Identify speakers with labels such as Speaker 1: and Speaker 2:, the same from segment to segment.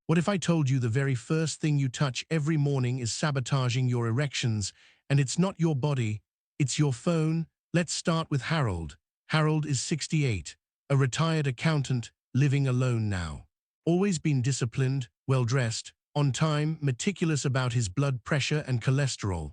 Speaker 1: What if I told you the very first thing you touch every morning is sabotaging your erections, and it's not your body, it's your phone? Let's start with Harold. Harold is 68, a retired accountant, living alone now. Always been disciplined, well-dressed, on time, meticulous about his blood pressure and cholesterol.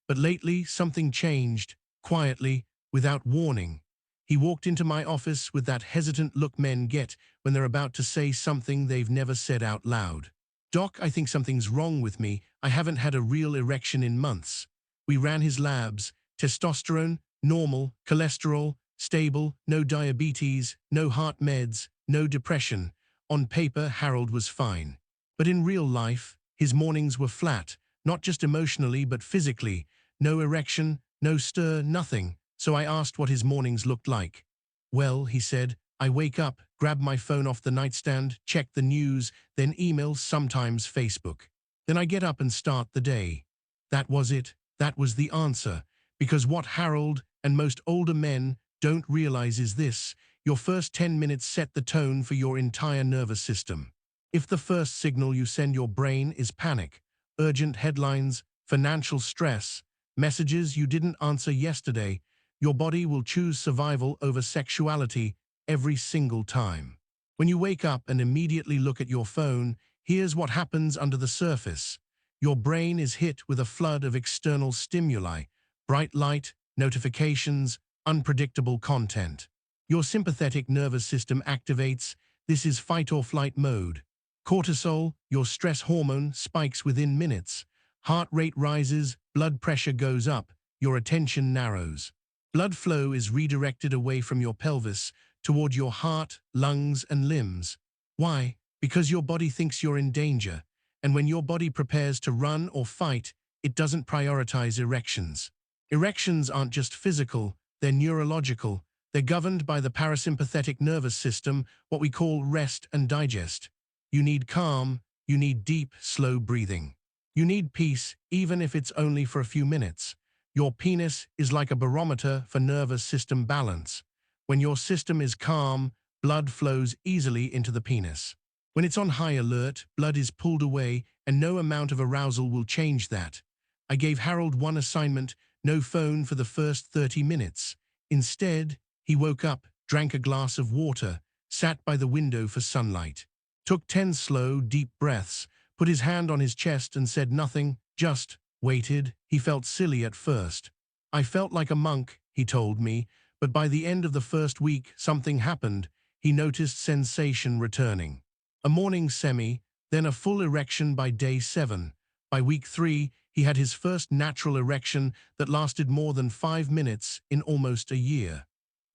Speaker 1: But lately, something changed, quietly, without warning. He walked into my office with that hesitant look men get when they're about to say something they've never said out loud. "Doc, I think something's wrong with me. I haven't had a real erection in months." We ran his labs. Testosterone, normal. Cholesterol, stable. No diabetes, no heart meds, no depression. On paper, Harold was fine. But in real life, his mornings were flat, not just emotionally but physically. No erection, no stir, nothing. So I asked what his mornings looked like. "Well," he said, "I wake up, grab my phone off the nightstand, check the news, then email, sometimes Facebook. Then I get up and start the day." That was it. That was the answer. Because what Harold and most older men don't realize is this: your first 10 minutes set the tone for your entire nervous system. If the first signal you send your brain is panic, urgent headlines, financial stress, messages you didn't answer yesterday, your body will choose survival over sexuality every single time. When you wake up and immediately look at your phone, here's what happens under the surface. Your brain is hit with a flood of external stimuli: bright light, notifications, unpredictable content. Your sympathetic nervous system activates. This is fight or flight mode. Cortisol, your stress hormone, spikes within minutes. Heart rate rises, blood pressure goes up, your attention narrows. Blood flow is redirected away from your pelvis toward your heart, lungs, and limbs. Why? Because your body thinks you're in danger. And when your body prepares to run or fight, it doesn't prioritize erections. Erections aren't just physical, they're neurological. They're governed by the parasympathetic nervous system, what we call rest and digest. You need calm, you need deep, slow breathing. You need peace, even if it's only for a few minutes. Your penis is like a barometer for nervous system balance. When your system is calm, blood flows easily into the penis. When it's on high alert, blood is pulled away, and no amount of arousal will change that. I gave Harold one assignment: no phone for the first 30 minutes. Instead, he woke up, drank a glass of water, sat by the window for sunlight, took 10 slow, deep breaths, put his hand on his chest and said nothing, just waited. He felt silly at first. "I felt like a monk," he told me, but by the end of the first week, something happened. He noticed sensation returning. A morning semi, then a full erection by day 7. By week 3, he had his first natural erection that lasted more than 5 minutes in almost a year.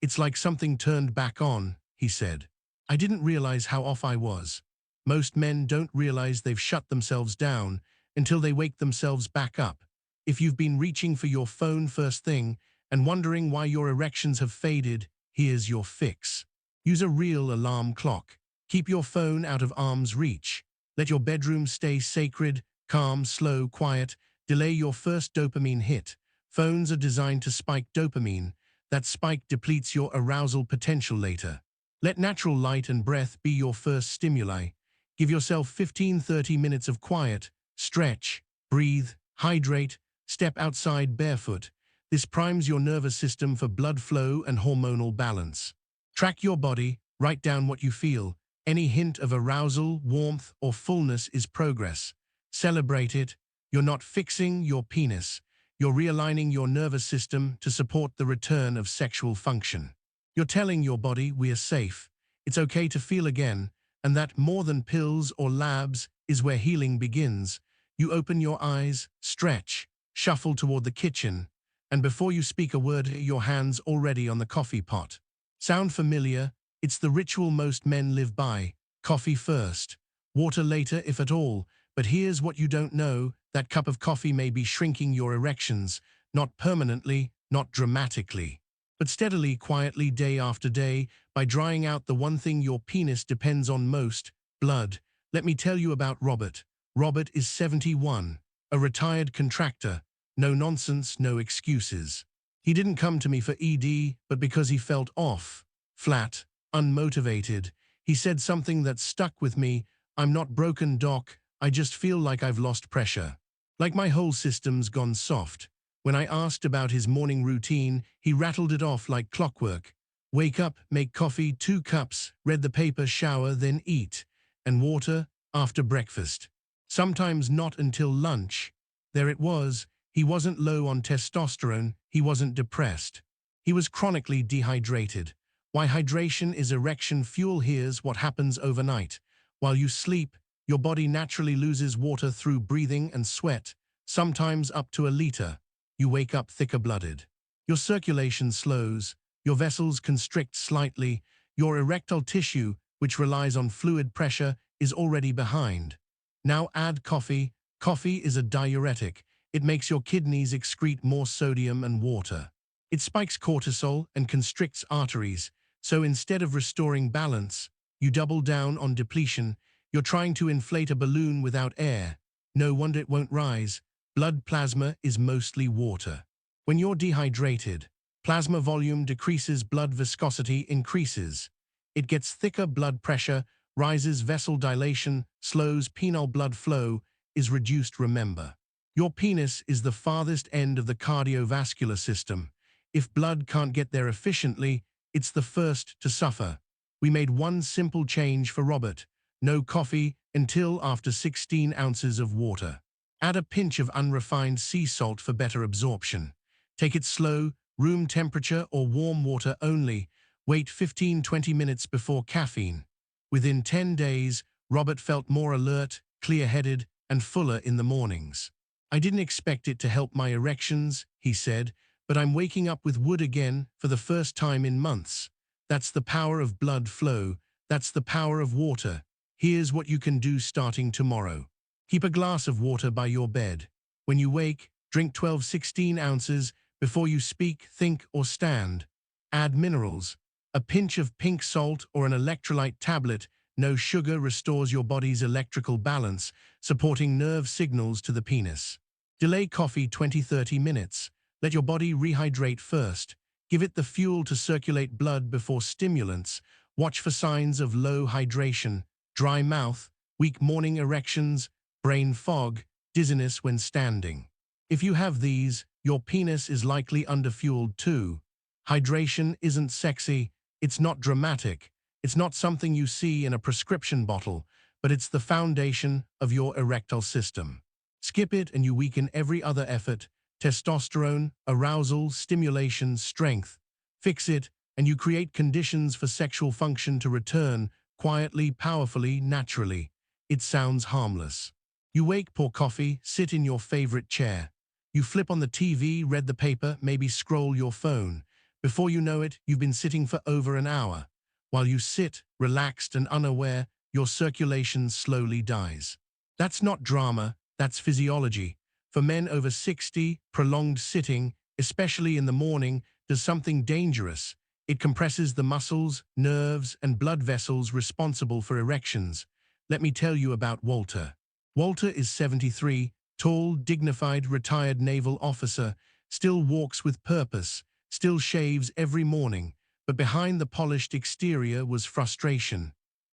Speaker 1: "It's like something turned back on," he said. "I didn't realize how off I was." Most men don't realize they've shut themselves down until they wake themselves back up. If you've been reaching for your phone first thing and wondering why your erections have faded, here's your fix. Use a real alarm clock. Keep your phone out of arm's reach. Let your bedroom stay sacred, calm, slow, quiet. Delay your first dopamine hit. Phones are designed to spike dopamine. That spike depletes your arousal potential later. Let natural light and breath be your first stimuli. Give yourself 15-30 minutes of quiet. Stretch, breathe, hydrate, step outside barefoot. This primes your nervous system for blood flow and hormonal balance. Track your body, write down what you feel. Any hint of arousal, warmth, or fullness is progress. Celebrate it. You're not fixing your penis. You're realigning your nervous system to support the return of sexual function. You're telling your body we're safe. It's okay to feel again, and that more than pills or labs is where healing begins. You open your eyes, stretch, shuffle toward the kitchen, and before you speak a word, your hand's already on the coffee pot. Sound familiar? It's the ritual most men live by. Coffee first, water later if at all. But here's what you don't know: that cup of coffee may be shrinking your erections, not permanently, not dramatically, but steadily, quietly, day after day, by drying out the one thing your penis depends on most: blood. Let me tell you about Robert. Robert is 71, a retired contractor. No nonsense, no excuses. He didn't come to me for ED, but because he felt off, flat, unmotivated. He said something that stuck with me: I'm not broken, doc. I just feel like I've lost pressure. Like my whole system's gone soft. When I asked about his morning routine, he rattled it off like clockwork. Wake up, make coffee, 2 cups, read the paper, shower, then eat. And water after breakfast. Sometimes not until lunch. There it was. He wasn't low on testosterone. He wasn't depressed. He was chronically dehydrated. Why hydration is erection fuel. Here's what happens overnight. While you sleep, your body naturally loses water through breathing and sweat, sometimes up to a liter. You wake up thicker-blooded. Your circulation slows, your vessels constrict slightly, your erectile tissue, which relies on fluid pressure, is already behind. Now add coffee. Coffee is a diuretic. It makes your kidneys excrete more sodium and water. It spikes cortisol and constricts arteries, so instead of restoring balance, you double down on depletion. You're trying to inflate a balloon without air. No wonder it won't rise. Blood plasma is mostly water. When you're dehydrated, plasma volume decreases, blood viscosity increases. It gets thicker, blood pressure rises, vessel dilation slows, penile blood flow is reduced. Remember, your penis is the farthest end of the cardiovascular system. If blood can't get there efficiently, it's the first to suffer. We made one simple change for Robert. No coffee until after 16 ounces of water. Add a pinch of unrefined sea salt for better absorption. Take it slow, room temperature or warm water only. Wait 15-20 minutes before caffeine. Within 10 days, Robert felt more alert, clear-headed, and fuller in the mornings. I didn't expect it to help my erections, he said, but I'm waking up with wood again for the first time in months. That's the power of blood flow. That's the power of water. Here's what you can do starting tomorrow. Keep a glass of water by your bed. When you wake, drink 12-16 ounces before you speak, think, or stand. Add minerals. A pinch of pink salt or an electrolyte tablet. No sugar restores your body's electrical balance, supporting nerve signals to the penis. Delay coffee 20-30 minutes. Let your body rehydrate first. Give it the fuel to circulate blood before stimulants. Watch for signs of low hydration, dry mouth, weak morning erections, brain fog, dizziness when standing. If you have these, your penis is likely underfueled too. Hydration isn't sexy, it's not dramatic, it's not something you see in a prescription bottle, but it's the foundation of your erectile system. Skip it and you weaken every other effort: testosterone, arousal, stimulation, strength. Fix it and you create conditions for sexual function to return, quietly, powerfully, naturally. It sounds harmless. You wake, pour coffee, sit in your favorite chair. You flip on the TV, read the paper, maybe scroll your phone. Before you know it, you've been sitting for over an hour. While you sit, relaxed and unaware, your circulation slowly dies. That's not drama, that's physiology. For men over 60, prolonged sitting, especially in the morning, does something dangerous. It compresses the muscles, nerves, and blood vessels responsible for erections. Let me tell you about Walter. Walter is 73, tall, dignified, retired naval officer, still walks with purpose, still shaves every morning, but behind the polished exterior was frustration.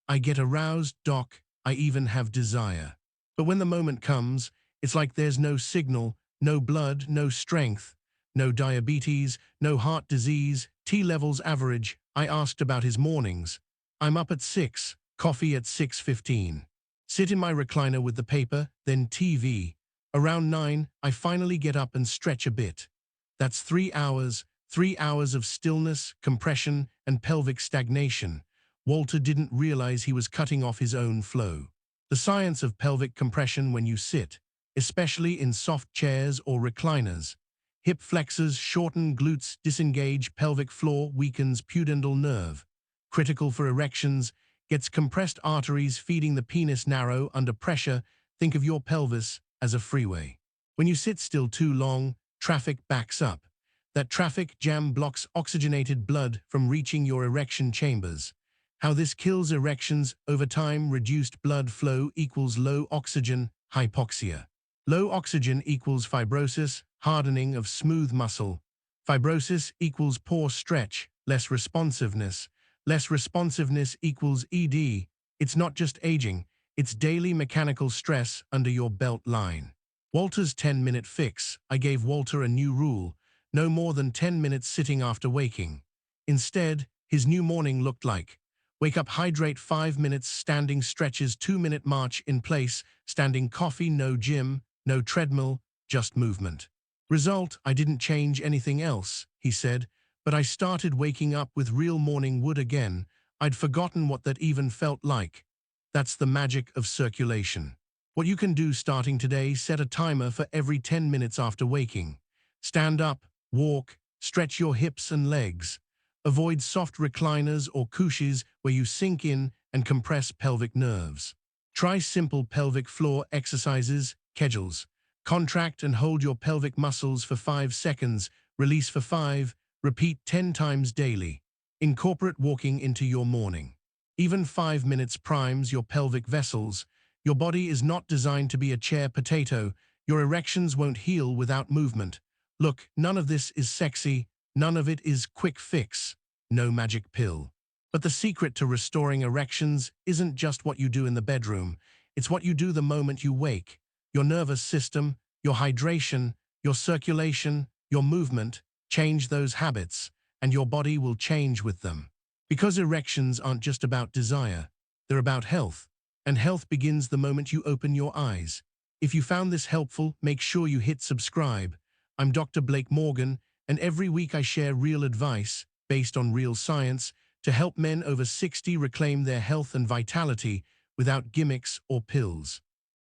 Speaker 1: I get aroused, doc, I even have desire. But when the moment comes, it's like there's no signal, no blood, no strength, no diabetes, no heart disease, T levels average. I asked about his mornings. I'm up at 6, coffee at 6:15. Sit in my recliner with the paper, then TV. Around 9, I finally get up and stretch a bit. That's 3 hours, 3 hours of stillness, compression, and pelvic stagnation. Walter didn't realize he was cutting off his own flow. The science of pelvic compression when you sit, especially in soft chairs or recliners. Hip flexors shorten glutes, disengage pelvic floor, weakens pudendal nerve. Critical for erections, gets compressed arteries feeding the penis narrow under pressure. Think of your pelvis as a freeway. When you sit still too long, traffic backs up. That traffic jam blocks oxygenated blood from reaching your erection chambers. How this kills erections over time: reduced blood flow equals low oxygen, hypoxia. Low oxygen equals fibrosis, hardening of smooth muscle. Fibrosis equals poor stretch, less responsiveness. Less responsiveness equals ED. It's not just aging, It's daily mechanical stress under your belt line. Walter's 10-minute fix. I gave Walter a new rule: no more than 10 minutes sitting after waking. Instead, his new morning looked like: wake up, hydrate, 5 minutes, standing stretches, 2-minute march in place, standing coffee, no gym, no treadmill, just movement. Result: I didn't change anything else, he said, but I started waking up with real morning wood again. I'd forgotten what that even felt like. That's the magic of circulation. What you can do starting today: set a timer for every 10 minutes after waking. Stand up, walk, stretch your hips and legs. Avoid soft recliners or couches where you sink in and compress pelvic nerves. Try simple pelvic floor exercises, Kegels. Contract and hold your pelvic muscles for 5 seconds, release for 5, repeat 10 times daily. Incorporate walking into your morning. Even 5 minutes primes your pelvic vessels. Your body is not designed to be a chair potato. Your erections won't heal without movement. Look, none of this is sexy, none of it is quick fix, no magic pill. But the secret to restoring erections isn't just what you do in the bedroom, it's what you do the moment you wake. Your nervous system, your hydration, your circulation, your movement. Change those habits, and your body will change with them. Because erections aren't just about desire, they're about health. And health begins the moment you open your eyes. If you found this helpful, make sure you hit subscribe. I'm Dr. Blake Morgan, and every week I share real advice, based on real science, to help men over 60 reclaim their health and vitality without gimmicks or pills.